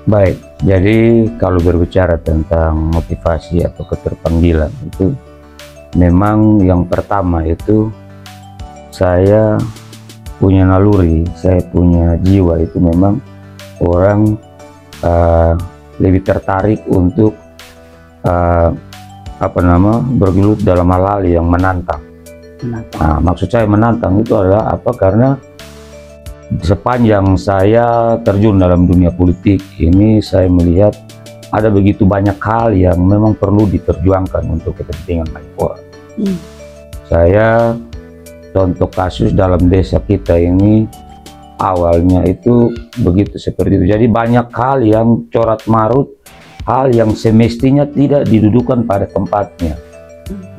Baik, jadi kalau berbicara tentang motivasi atau keterpanggilan itu memang yang pertama itu saya punya naluri, saya punya jiwa itu memang orang lebih tertarik untuk bergelut dalam hal-hal yang menantang. Nah, maksud saya menantang itu adalah apa? Karena sepanjang saya terjun dalam dunia politik ini, saya melihat ada begitu banyak hal yang memang perlu diperjuangkan untuk kepentingan banyak orang. Saya contoh kasus dalam desa kita ini awalnya itu begitu seperti itu. Jadi banyak hal yang corat marut, hal yang semestinya tidak didudukan pada tempatnya.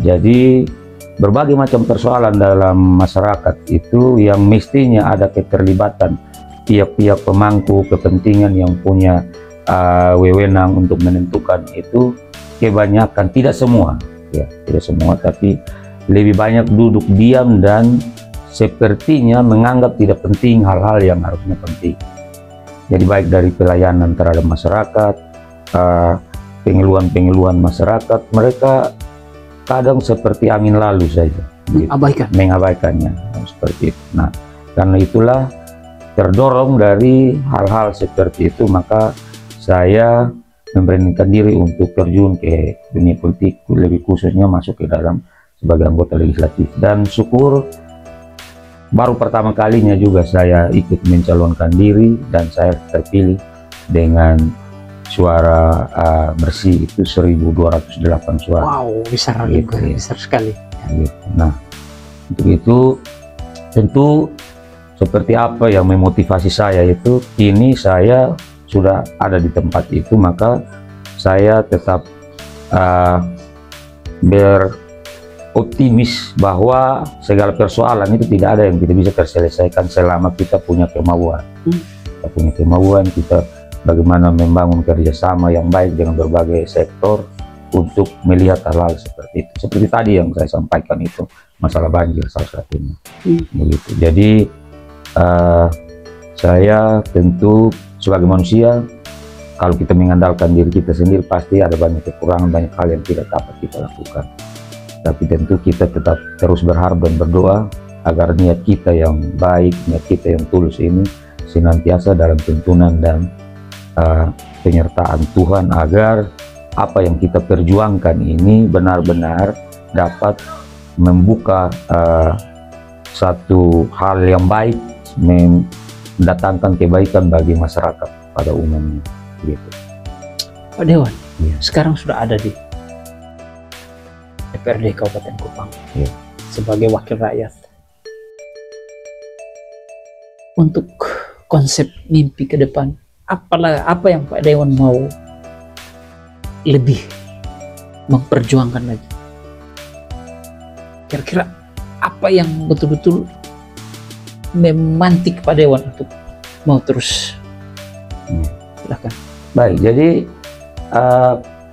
Jadi berbagai macam persoalan dalam masyarakat itu yang mestinya ada keterlibatan pihak-pihak pemangku kepentingan yang punya wewenang untuk menentukan itu, kebanyakan, tidak semua ya, tidak semua, tapi lebih banyak duduk diam dan sepertinya menganggap tidak penting hal-hal yang harusnya penting. Jadi baik dari pelayanan terhadap masyarakat, pengeluhan-pengeluhan masyarakat, mereka kadang seperti angin lalu saja, mengabaikannya seperti itu. Nah, karena itulah terdorong dari hal-hal seperti itu, maka saya memberanikan diri untuk terjun ke dunia politik, lebih khususnya masuk ke dalam sebagai anggota legislatif. Dan syukur baru pertama kalinya juga saya ikut mencalonkan diri dan saya terpilih dengan suara bersih itu 1208 suara. Wow, besar gitu, juga, besar sekali. Gitu. Nah, untuk itu tentu seperti apa yang memotivasi saya itu, kini saya sudah ada di tempat itu, maka saya tetap beroptimis bahwa segala persoalan itu tidak ada yang tidak bisa terselesaikan selama kita punya kemauan. Kita punya kemauan, kita bagaimana membangun kerjasama yang baik dengan berbagai sektor untuk melihat hal-hal seperti itu. Seperti tadi yang saya sampaikan itu, masalah banjir salah satunya. Begitu. Jadi saya tentu sebagai manusia, kalau kita mengandalkan diri kita sendiri pasti ada banyak kekurangan, banyak hal yang tidak dapat kita lakukan. Tapi tentu kita tetap terus berharap dan berdoa agar niat kita yang baik, niat kita yang tulus ini senantiasa dalam tuntunan dan penyertaan Tuhan, agar apa yang kita perjuangkan ini benar-benar dapat membuka satu hal yang baik, mendatangkan kebaikan bagi masyarakat pada umumnya. Gitu. Pak Dewan, sekarang sudah ada di DPRD Kabupaten Kupang sebagai wakil rakyat. Untuk konsep mimpi ke depan, apa yang Pak Dewan mau lebih memperjuangkan lagi? Kira-kira apa yang betul-betul memantik Pak Dewan untuk mau terus? Silakan. Baik, jadi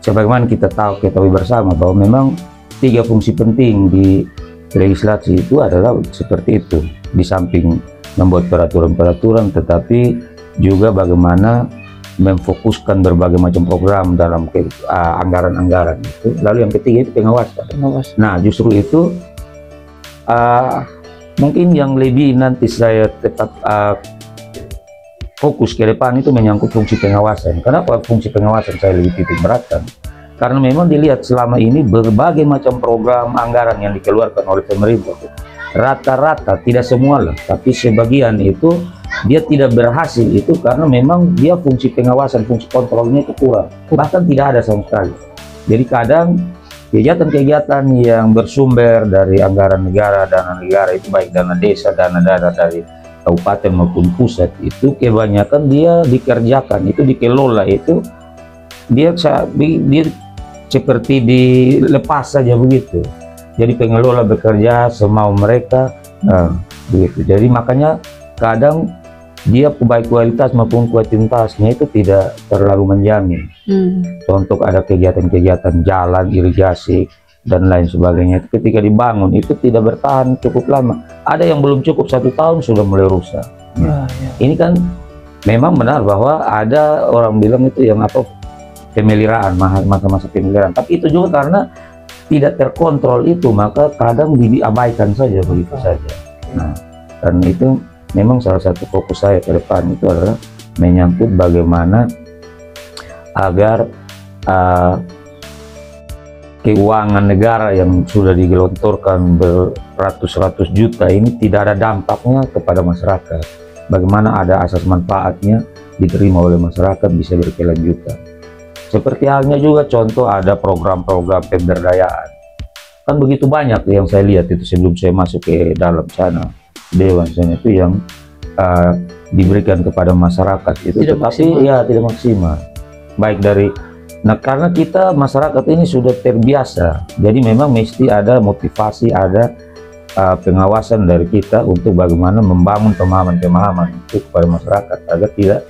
sebagaimana kita ketahui bersama bahwa memang 3 fungsi penting di legislasi itu adalah seperti itu. Di samping membuat peraturan-peraturan, tetapi juga bagaimana memfokuskan berbagai macam program dalam anggaran-anggaran itu. Lalu yang ketiga itu pengawasan. Nah, justru itu mungkin yang lebih nanti saya tetap fokus ke depan itu menyangkut fungsi pengawasan. Kenapa fungsi pengawasan saya lebih titik beratkan? Karena memang dilihat selama ini berbagai macam program anggaran yang dikeluarkan oleh pemerintah, rata-rata, tidak semua lah, tapi sebagian itu dia tidak berhasil itu karena memang dia fungsi pengawasan, fungsi kontrolnya itu kurang, bahkan tidak ada sama sekali. Jadi kadang kegiatan-kegiatan yang bersumber dari anggaran negara, dana negara itu baik dana desa, dana-dana dari kabupaten maupun pusat itu kebanyakan dia dikerjakan, itu dikelola, itu dia seperti dilepas saja begitu. Jadi pengelola bekerja semau mereka, begitu. Jadi makanya kadang dia baik kualitas maupun kuantitasnya itu tidak terlalu menjamin. Contoh ada kegiatan-kegiatan jalan, irigasi dan lain sebagainya, ketika dibangun itu tidak bertahan cukup lama. Ada yang belum cukup 1 tahun sudah mulai rusak. Ini kan memang benar bahwa ada orang bilang itu yang apa, pemeliharaan, masa-masa pemeliharaan, tapi itu juga karena tidak terkontrol itu, maka kadang diabaikan saja begitu saja. Nah, karena itu memang salah satu fokus saya ke depan itu adalah menyangkut bagaimana agar keuangan negara yang sudah digelontorkan beratus-ratus juta ini tidak ada dampaknya kepada masyarakat. Bagaimana ada asas manfaatnya diterima oleh masyarakat, bisa berkelanjutan. Seperti halnya juga contoh ada program-program pemberdayaan. Kan begitu banyak yang saya lihat itu sebelum saya masuk ke dalam sana, Dewan sana itu yang diberikan kepada masyarakat itu, Tidak tetapi maksimal. ya tidak maksimal. Baik dari, nah karena kita masyarakat ini sudah terbiasa, jadi memang mesti ada motivasi, ada pengawasan dari kita untuk bagaimana membangun pemahaman-pemahaman itu kepada masyarakat agar tidak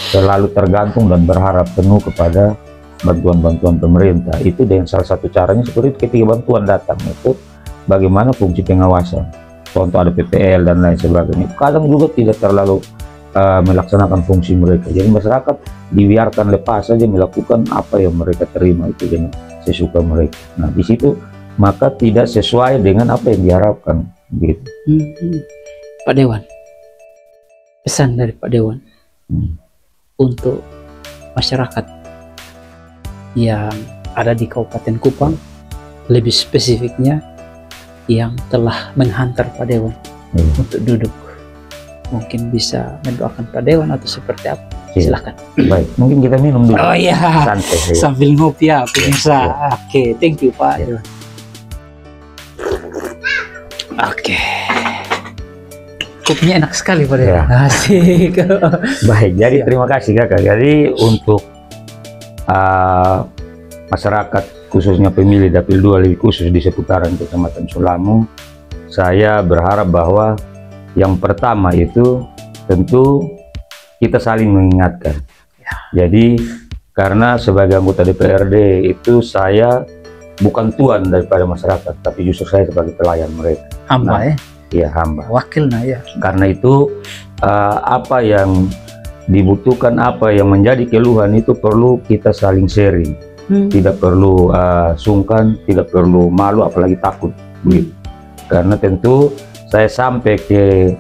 selalu tergantung dan berharap penuh kepada bantuan-bantuan pemerintah. Itu dengan salah satu caranya seperti itu, ketika bantuan datang itu bagaimana fungsi pengawasan. Contoh ada PPL dan lain sebagainya. Kadang juga tidak terlalu melaksanakan fungsi mereka. Jadi masyarakat dibiarkan lepas saja melakukan apa yang mereka terima itu dengan sesuka mereka. Nah di situ maka tidak sesuai dengan apa yang diharapkan. Gitu. Pak Dewan, pesan dari Pak Dewan untuk masyarakat yang ada di Kabupaten Kupang, lebih spesifiknya yang telah menghantar Pak Dewan untuk duduk, mungkin bisa mendoakan Pak Dewan atau seperti apa? Silahkan. Baik, mungkin kita minum dulu. Oh iya, Santai. sambil ngopi ya pemirsa. Oke, thank you Pak Dewan. Oke, kopinya enak sekali Pak Dewan. Asik. Baik, jadi terima kasih Kakak. Jadi untuk masyarakat khususnya pemilih Dapil 2 lebih khusus di seputaran Kecamatan Sulamu, saya berharap bahwa yang pertama itu tentu kita saling mengingatkan. Jadi karena sebagai anggota DPRD itu saya bukan tuan daripada masyarakat, tapi justru saya sebagai pelayan mereka. Hamba Iya, hamba. wakilnya ya. Karena itu apa yang dibutuhkan, apa yang menjadi keluhan itu perlu kita saling sharing. Tidak perlu sungkan, tidak perlu malu, apalagi takut. Karena tentu saya sampai ke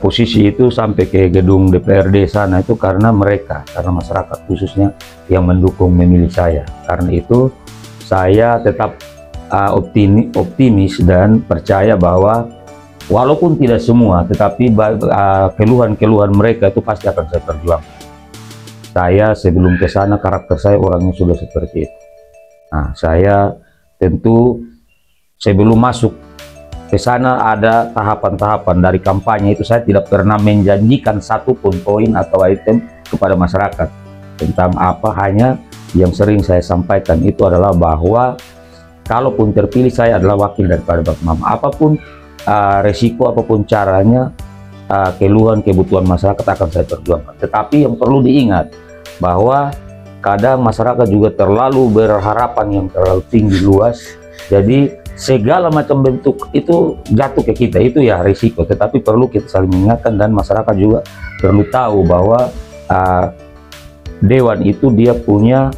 posisi itu, sampai ke gedung DPRD sana itu karena mereka, karena masyarakat khususnya yang mendukung memilih saya. Karena itu saya tetap optimis dan percaya bahwa walaupun tidak semua, tetapi keluhan-keluhan mereka itu pasti akan saya perjuangkan. Saya sebelum ke sana karakter saya orangnya sudah seperti itu. Nah, saya tentu sebelum masuk ke sana ada tahapan-tahapan dari kampanye itu. Saya tidak pernah menjanjikan satupun poin atau item kepada masyarakat tentang apa, hanya yang sering saya sampaikan itu adalah bahwa kalaupun terpilih saya adalah wakil daripada Bapak Mama. Apapun resiko, apapun caranya, keluhan kebutuhan masyarakat akan saya perjuangkan. Tetapi yang perlu diingat bahwa kadang masyarakat juga terlalu berharapan yang terlalu tinggi luas, jadi segala macam bentuk itu jatuh ke kita, itu ya risiko. Tetapi perlu kita saling mengingatkan dan masyarakat juga perlu tahu bahwa Dewan itu dia punya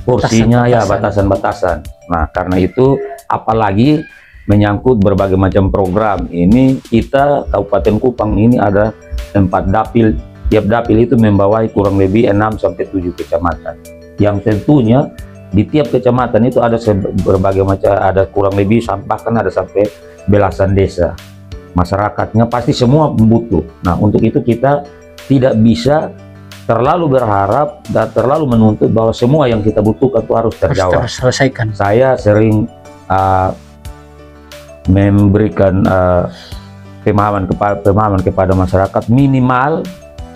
porsinya, ya batasan-batasan. Nah karena itu apalagi menyangkut berbagai macam program ini, kita Kabupaten Kupang ini ada 4 dapil. Tiap dapil itu membawahi kurang lebih 6-7 kecamatan, yang tentunya di tiap kecamatan itu ada berbagai macam, ada kurang lebih bahkan ada sampai belasan desa. Masyarakatnya pasti semua butuh. Nah untuk itu kita tidak bisa terlalu berharap dan terlalu menuntut bahwa semua yang kita butuhkan itu harus terjawab. Harus terselesaikan. Saya sering memberikan pemahaman kepada masyarakat, minimal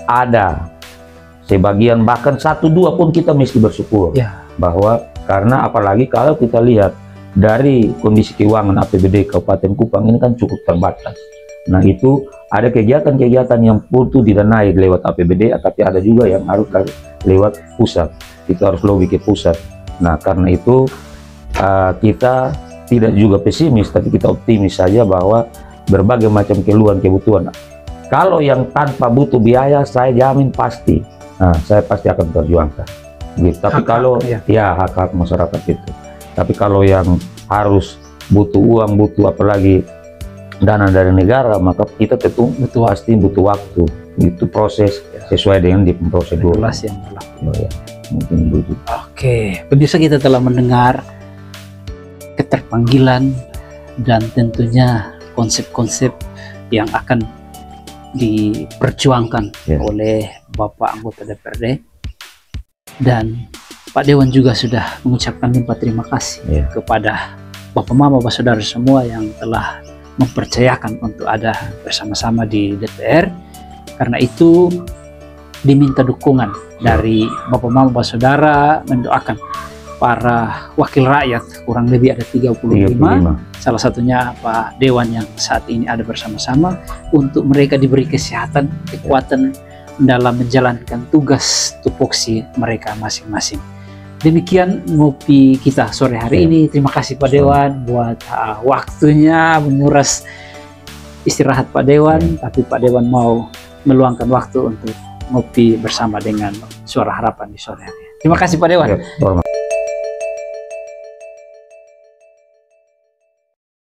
ada sebagian, bahkan 1-2 pun kita mesti bersyukur Ya. bahwa, karena apalagi kalau kita lihat dari kondisi keuangan APBD Kabupaten Kupang ini kan cukup terbatas. Nah itu ada kegiatan-kegiatan yang butuh didanai lewat APBD, tapi ada juga yang harus lewat pusat, itu harus lebih ke pusat. Nah karena itu kita tidak juga pesimis, tapi kita optimis saja bahwa berbagai macam keluhan kebutuhan Kalau yang tanpa butuh biaya, saya jamin pasti, saya pasti akan perjuangkan. Gitu. Tapi kalau hak-hak masyarakat itu. Tapi kalau yang harus butuh uang, butuh apalagi dana dari negara, maka kita tentu pasti butuh waktu. Itu proses sesuai dengan di prosedur. Regulasi yang berlaku. Ya, mungkin begitu. Oke, pemirsa, kita telah mendengar keterpanggilan dan tentunya konsep-konsep yang akan diperjuangkan oleh Bapak anggota DPRD, dan Pak Dewan juga sudah mengucapkan limpah terima kasih kepada Bapak Mama, Bapak Saudara semua yang telah mempercayakan untuk ada bersama-sama di DPR. Karena itu diminta dukungan dari Bapak Mama, Bapak Saudara mendoakan para wakil rakyat, kurang lebih ada 35. Salah satunya Pak Dewan yang saat ini ada bersama-sama, untuk mereka diberi kesehatan, kekuatan dalam menjalankan tugas tupoksi mereka masing-masing. Demikian ngopi kita sore hari ini. Terima kasih Pak Dewan buat waktunya, menguras istirahat Pak Dewan, tapi Pak Dewan mau meluangkan waktu untuk ngopi bersama dengan Suara Harapan di sore hari. Terima kasih Pak Dewan.